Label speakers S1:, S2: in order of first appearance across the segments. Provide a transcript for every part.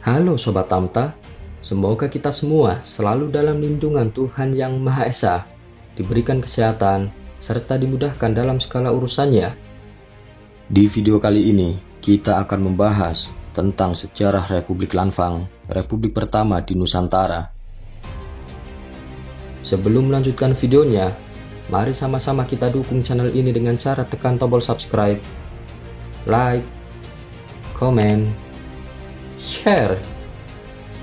S1: Halo Sobat Tamta, semoga kita semua selalu dalam lindungan Tuhan Yang Maha Esa, diberikan kesehatan, serta dimudahkan dalam segala urusannya. Di video kali ini, kita akan membahas tentang sejarah Republik Lanfang, Republik pertama di Nusantara. Sebelum melanjutkan videonya, mari sama-sama kita dukung channel ini dengan cara tekan tombol subscribe, like, komen, share,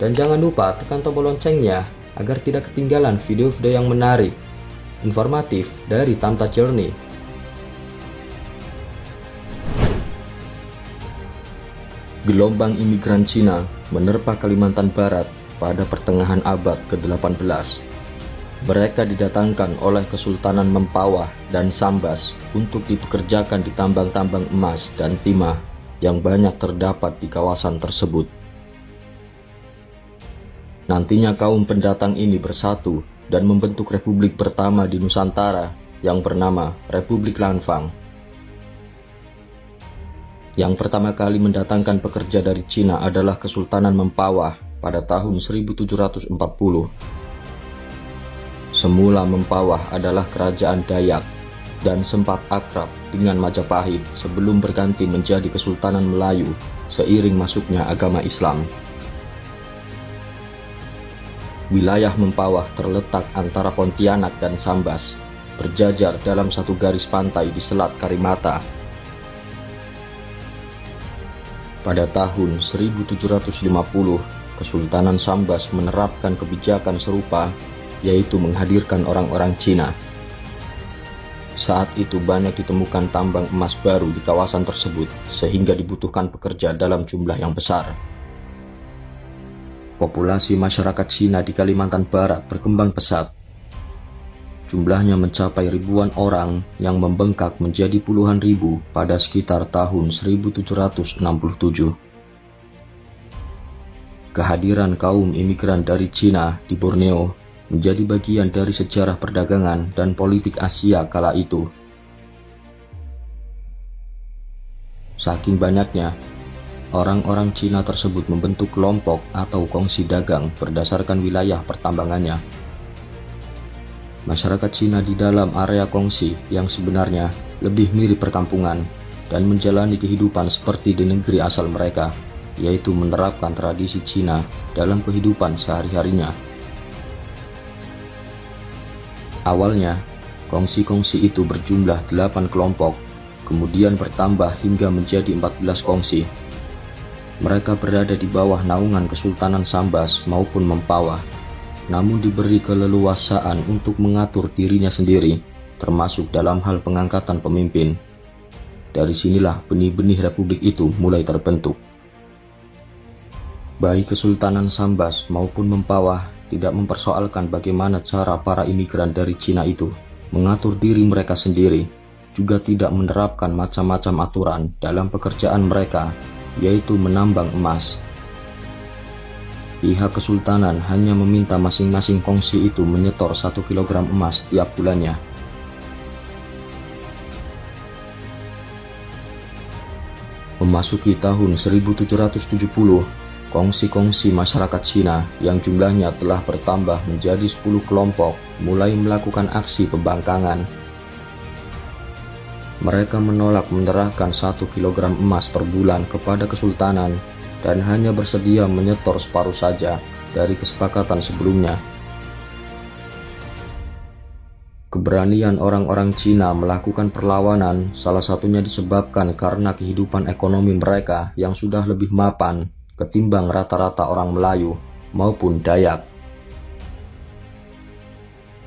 S1: dan jangan lupa tekan tombol loncengnya agar tidak ketinggalan video-video yang menarik, informatif dari Tamta Journey. Gelombang imigran Cina menerpa Kalimantan Barat pada pertengahan abad ke-18. Mereka didatangkan oleh Kesultanan Mempawah dan Sambas untuk dipekerjakan di tambang-tambang emas dan timah yang banyak terdapat di kawasan tersebut. Nantinya kaum pendatang ini bersatu dan membentuk republik pertama di Nusantara yang bernama Republik Lanfang. Yang pertama kali mendatangkan pekerja dari Cina adalah Kesultanan Mempawah pada tahun 1740. Semula Mempawah adalah kerajaan Dayak dan sempat akrab dengan Majapahit sebelum berganti menjadi Kesultanan Melayu seiring masuknya agama Islam. Wilayah Mempawah terletak antara Pontianak dan Sambas, berjajar dalam satu garis pantai di Selat Karimata. Pada tahun 1750, Kesultanan Sambas menerapkan kebijakan serupa, yaitu menghadirkan orang-orang Cina. Saat itu banyak ditemukan tambang emas baru di kawasan tersebut, sehingga dibutuhkan pekerja dalam jumlah yang besar. Populasi masyarakat Cina di Kalimantan Barat berkembang pesat. Jumlahnya mencapai ribuan orang yang membengkak menjadi puluhan ribu pada sekitar tahun 1767. Kehadiran kaum imigran dari Cina di Borneo menjadi bagian dari sejarah perdagangan dan politik Asia kala itu. Saking banyaknya, orang-orang Cina tersebut membentuk kelompok atau kongsi dagang berdasarkan wilayah pertambangannya. Masyarakat Cina di dalam area kongsi yang sebenarnya lebih mirip perkampungan dan menjalani kehidupan seperti di negeri asal mereka, yaitu menerapkan tradisi Cina dalam kehidupan sehari-harinya. Awalnya, kongsi-kongsi itu berjumlah 8 kelompok, kemudian bertambah hingga menjadi 14 kongsi. Mereka berada di bawah naungan Kesultanan Sambas maupun Mempawah, namun diberi keleluasaan untuk mengatur dirinya sendiri, termasuk dalam hal pengangkatan pemimpin. Dari sinilah benih-benih republik itu mulai terbentuk. Baik Kesultanan Sambas maupun Mempawah tidak mempersoalkan bagaimana cara para imigran dari Cina itu mengatur diri mereka sendiri, juga tidak menerapkan macam-macam aturan dalam pekerjaan mereka, yaitu menambang emas. Pihak Kesultanan hanya meminta masing-masing kongsi itu menyetor 1 kilogram emas tiap bulannya. Memasuki tahun 1770, kongsi-kongsi masyarakat Cina yang jumlahnya telah bertambah menjadi 10 kelompok mulai melakukan aksi pembangkangan. Mereka menolak menyerahkan 1 kilogram emas per bulan kepada Kesultanan dan hanya bersedia menyetor separuh saja dari kesepakatan sebelumnya. Keberanian orang-orang Cina melakukan perlawanan salah satunya disebabkan karena kehidupan ekonomi mereka yang sudah lebih mapan ketimbang rata-rata orang Melayu maupun Dayak.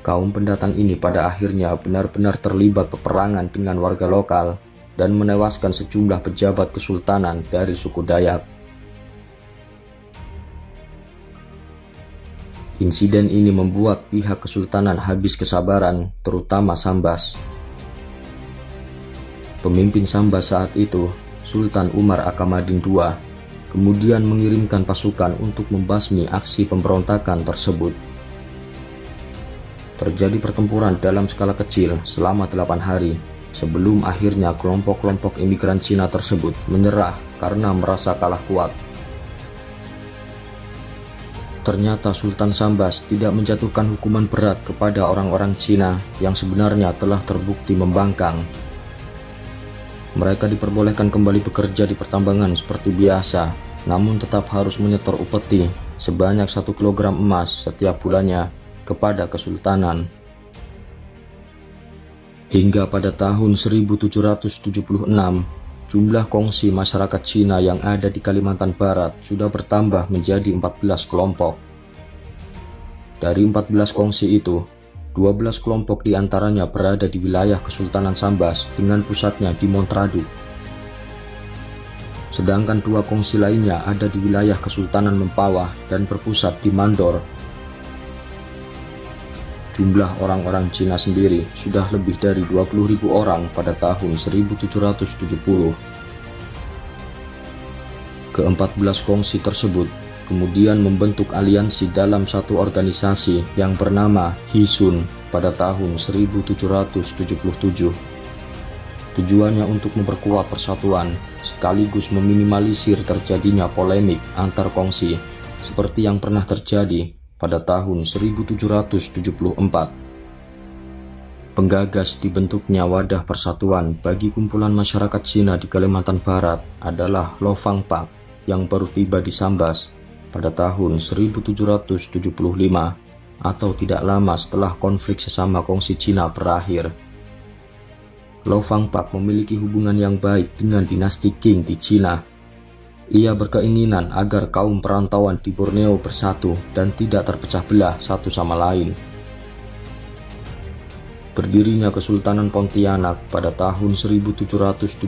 S1: Kaum pendatang ini pada akhirnya benar-benar terlibat peperangan dengan warga lokal dan menewaskan sejumlah pejabat kesultanan dari suku Dayak. Insiden ini membuat pihak kesultanan habis kesabaran, terutama Sambas. Pemimpin Sambas saat itu, Sultan Umar Akamadin II, kemudian mengirimkan pasukan untuk membasmi aksi pemberontakan tersebut. Terjadi pertempuran dalam skala kecil selama 8 hari, sebelum akhirnya kelompok-kelompok imigran Cina tersebut menyerah karena merasa kalah kuat. Ternyata Sultan Sambas tidak menjatuhkan hukuman berat kepada orang-orang Cina yang sebenarnya telah terbukti membangkang. Mereka diperbolehkan kembali bekerja di pertambangan seperti biasa, namun tetap harus menyetor upeti sebanyak 1 kilogram emas setiap bulannya kepada Kesultanan. Hingga pada tahun 1776, jumlah kongsi masyarakat Cina yang ada di Kalimantan Barat sudah bertambah menjadi 14 kelompok. Dari 14 kongsi itu, 12 kelompok diantaranya berada di wilayah Kesultanan Sambas dengan pusatnya di Montraduk. Sedangkan 2 kongsi lainnya ada di wilayah Kesultanan Mempawah dan berpusat di Mandor. Jumlah orang-orang Cina sendiri sudah lebih dari 20.000 orang pada tahun 1770. Ke-14 kongsi tersebut kemudian membentuk aliansi dalam satu organisasi yang bernama Hisun pada tahun 1777. Tujuannya untuk memperkuat persatuan sekaligus meminimalisir terjadinya polemik antar kongsi seperti yang pernah terjadi pada tahun 1774. Penggagas dibentuknya wadah persatuan bagi kumpulan masyarakat Cina di Kalimantan Barat adalah Lo Fang Pak yang baru tiba di Sambas pada tahun 1775 atau tidak lama setelah konflik sesama kongsi Cina berakhir. Lo Fang Pak memiliki hubungan yang baik dengan dinasti Qing di Cina. Ia berkeinginan agar kaum perantauan di Borneo bersatu dan tidak terpecah belah satu sama lain. Berdirinya Kesultanan Pontianak pada tahun 1778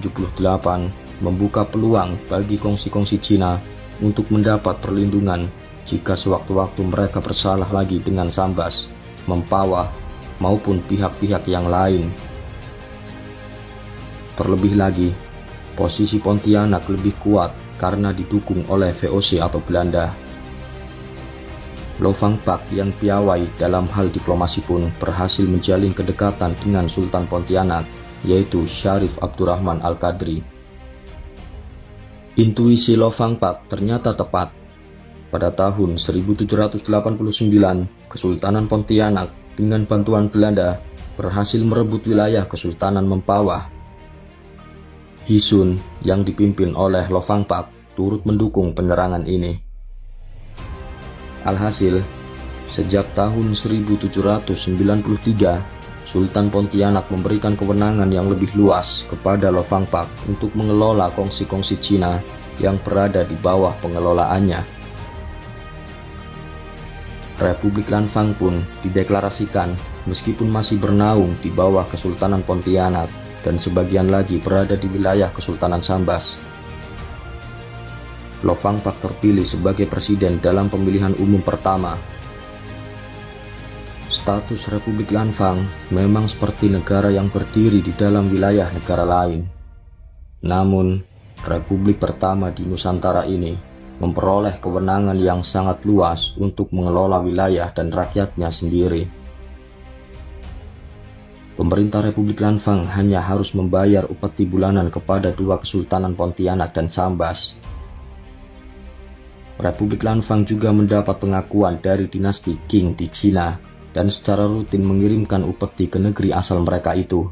S1: membuka peluang bagi kongsi-kongsi Cina untuk mendapat perlindungan jika sewaktu-waktu mereka bersalah lagi dengan Sambas, Mempawah, maupun pihak-pihak yang lain. Terlebih lagi, posisi Pontianak lebih kuat karena didukung oleh VOC atau Belanda. Lo Fang Pak yang piawai dalam hal diplomasi pun berhasil menjalin kedekatan dengan Sultan Pontianak, yaitu Syarif Abdurrahman Al-Qadri. Intuisi Lo Fang Pak ternyata tepat. Pada tahun 1789, Kesultanan Pontianak dengan bantuan Belanda berhasil merebut wilayah Kesultanan Mempawah. Hisun yang dipimpin oleh Lo Fang Pak turut mendukung penyerangan ini. Alhasil, sejak tahun 1793, Sultan Pontianak memberikan kewenangan yang lebih luas kepada Lo Fang Pak untuk mengelola kongsi-kongsi Cina yang berada di bawah pengelolaannya. Republik Lanfang pun dideklarasikan meskipun masih bernaung di bawah Kesultanan Pontianak dan sebagian lagi berada di wilayah Kesultanan Sambas. Lo Fang Pak terpilih sebagai presiden dalam pemilihan umum pertama. Status Republik Lanfang memang seperti negara yang berdiri di dalam wilayah negara lain. Namun, Republik pertama di Nusantara ini memperoleh kewenangan yang sangat luas untuk mengelola wilayah dan rakyatnya sendiri. Pemerintah Republik Lanfang hanya harus membayar upeti bulanan kepada 2 Kesultanan Pontianak dan Sambas. Republik Lanfang juga mendapat pengakuan dari dinasti Qing di Cina dan secara rutin mengirimkan upeti ke negeri asal mereka itu.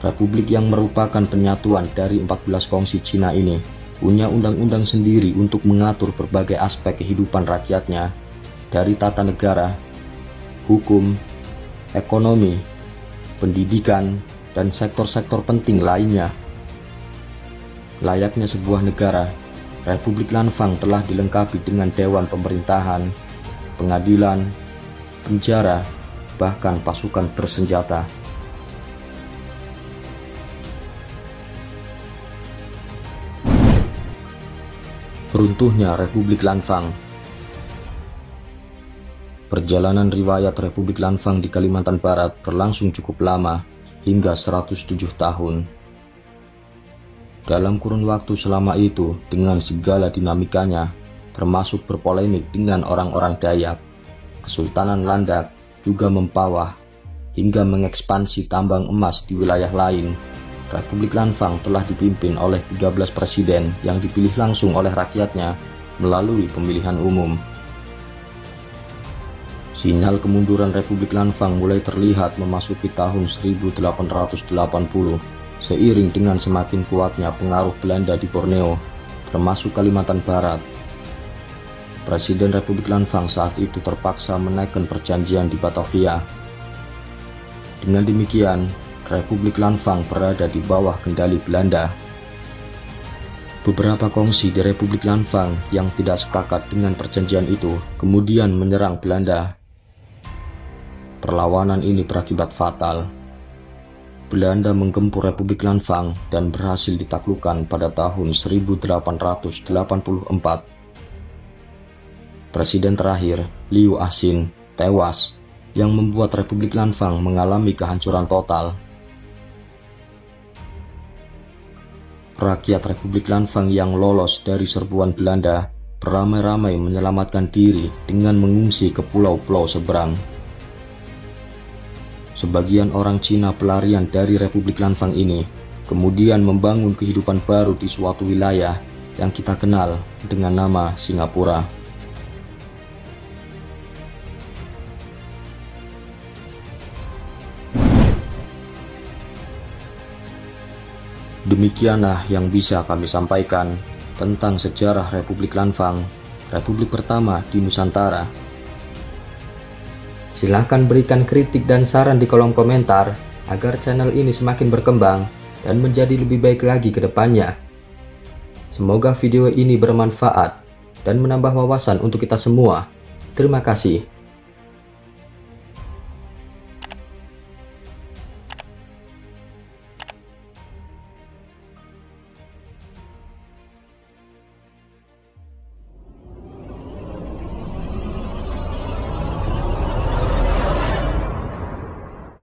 S1: Republik yang merupakan penyatuan dari 14 kongsi Cina ini punya undang-undang sendiri untuk mengatur berbagai aspek kehidupan rakyatnya, dari tata negara, hukum, ekonomi, pendidikan, dan sektor-sektor penting lainnya. Layaknya sebuah negara, Republik Lanfang telah dilengkapi dengan dewan pemerintahan, pengadilan, penjara, bahkan pasukan bersenjata. Runtuhnya Republik Lanfang. Perjalanan riwayat Republik Lanfang di Kalimantan Barat berlangsung cukup lama, hingga 107 tahun. Dalam kurun waktu selama itu, dengan segala dinamikanya, termasuk berpolemik dengan orang-orang Dayak, Kesultanan Landak, juga Mempawah, hingga mengekspansi tambang emas di wilayah lain, Republik Lanfang telah dipimpin oleh 13 presiden yang dipilih langsung oleh rakyatnya melalui pemilihan umum. Sinyal kemunduran Republik Lanfang mulai terlihat memasuki tahun 1880 seiring dengan semakin kuatnya pengaruh Belanda di Borneo, termasuk Kalimantan Barat. Presiden Republik Lanfang saat itu terpaksa menaikkan perjanjian di Batavia. Dengan demikian, Republik Lanfang berada di bawah kendali Belanda. Beberapa kongsi di Republik Lanfang yang tidak sepakat dengan perjanjian itu kemudian menyerang Belanda. Perlawanan ini berakibat fatal. Belanda menggempur Republik Lanfang dan berhasil ditaklukkan pada tahun 1884. Presiden terakhir, Liu Axin, tewas, yang membuat Republik Lanfang mengalami kehancuran total. Rakyat Republik Lanfang yang lolos dari serbuan Belanda beramai-ramai menyelamatkan diri dengan mengungsi ke pulau-pulau seberang. Sebagian orang Cina pelarian dari Republik Lanfang ini kemudian membangun kehidupan baru di suatu wilayah yang kita kenal dengan nama Singapura. Demikianlah yang bisa kami sampaikan tentang sejarah Republik Lanfang, Republik pertama di Nusantara.
S2: Silahkan berikan kritik dan saran di kolom komentar agar channel ini semakin berkembang dan menjadi lebih baik lagi ke depannya. Semoga video ini bermanfaat dan menambah wawasan untuk kita semua. Terima kasih.